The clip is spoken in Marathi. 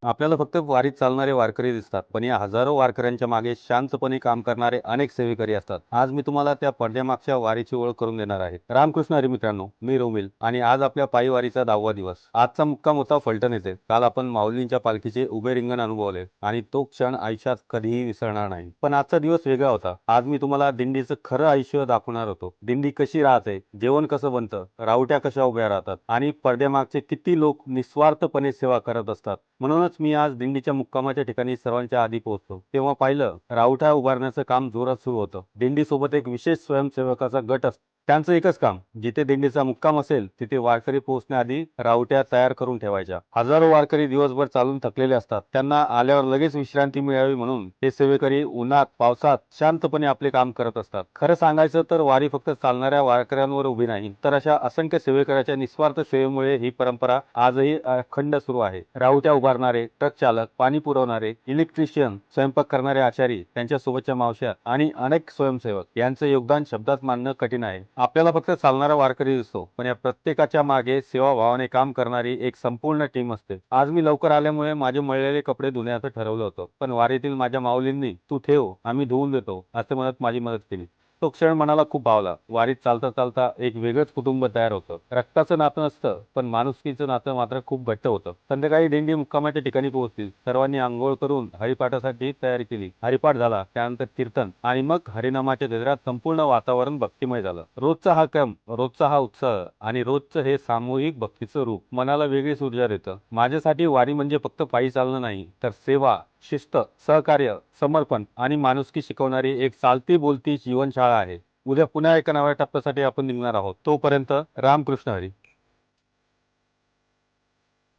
आपल्याला फक्त वारीत चालणारे वारकरी दिसतात, पण या हजारो वारकऱ्यांच्या मागे शांतपणे काम करणारे अनेक सेवेकरी असतात. आज मी तुम्हाला त्या पडद्यामागच्या वारीची ओळख करून देणार आहे. रामकृष्ण हरी मित्रांनो, मी रोमिल आणि आज आपल्या पायी वारीचा 10वा दिवस. आजचा मुक्काम होता फलटण येथे. काल आपण माऊलींच्या पालखीचे उभे रिंगण अनुभवले आणि तो क्षण आयुष्यात कधीही विसरणार नाही. पण आजचा दिवस वेगळा होता. आज मी तुम्हाला दिंडीचं खरं आयुष्य दाखवणार होतो. दिंडी कशी राहते, जेवण कसं बनतं, रावट्या कशा उभ्या राहतात आणि पडद्यामागचे किती लोक निस्वार्थपणे सेवा करत असतात. म्हणूनच मी आज दिंडीच्या मुक्कामाच्या ठिकाणी सर्वांच्या आधी पोहोचलो. तेव्हा पाहिलं रावठा उभारण्याचं काम जोरात सुरू होतं. दिंडीसोबत एक विशेष स्वयंसेवकाचा गट असतो. त्यांचं एकच काम, जिथे दिंडीचा मुक्काम असेल तिथे वारकरी पोहोचण्याआधी रावट्या तयार करून ठेवायच्या. हजारो वारकरी दिवसभर चालून थकलेले असतात. त्यांना आल्यावर लगेच विश्रांती मिळावी म्हणून हे सेवेकरी उन्हात पावसात शांतपणे आपले काम करत असतात. खरं सांगायचं तर वारी फक्त चालणाऱ्या वारकऱ्यांवर उभी नाही, तर अशा असंख्य सेवेकऱ्याच्या निस्वार्थ सेवेमुळे ही परंपरा आजही अखंड सुरू आहे. रावट्या उभारणारे, ट्रक चालक, पाणी पुरवणारे, इलेक्ट्रिशियन, स्वयंपाक करणारे आचारी, त्यांच्यासोबतच्या मावश्या आणि अनेक स्वयंसेवक यांचं योगदान शब्दात मांडणं कठीण आहे. आपल्याला फक्त चालणारा वारकरी दिसतो, पण या प्रत्येकाच्या मागे सेवाभावाने काम करणारी एक संपूर्ण टीम असते. आज मी लवकर आल्यामुळे माझे मळलेले कपडे धुण्याचं ठरवलं होतं, पण वारीतील माझ्या माऊलींनी "तू ठेव, आम्ही धुवून देतो" असे म्हणत माझी मदत केली. तो क्षण मनाला खूप भावला. वारीत चालता चालता एक वेगळंच कुटुंब तयार होतं. रक्ताचं नातं नसतं, पण माणुसकीचं नातं मात्र खूप घट्ट होतं. संध्याकाळी दिंडी मुक्कामाच्या ठिकाणी पोहोचली. सर्वांनी अंघोळ करून हरिपाठासाठी तयारी केली. हरिपाठ झाला, त्यानंतर कीर्तन आणि मग हरिनामाच्या गजरात संपूर्ण वातावरण भक्तिमय झालं. रोजचा हा क्रम, रोजचा हा उत्साह आणि रोजचं हे सामूहिक भक्तीचं रूप मनाला वेगळीच ऊर्जा देतं. माझ्यासाठी वारी म्हणजे फक्त पायी चालणं नाही, तर सेवा, शिस्त, सहकार्य, समर्पण आणि माणुसकी शिकवणारी एक चालती बोलती जीवनशाळा आहे. उद्या पुन्हा एका नव्या टप्प्यासाठी आपण निघणार आहोत. तोपर्यंत रामकृष्ण हरी.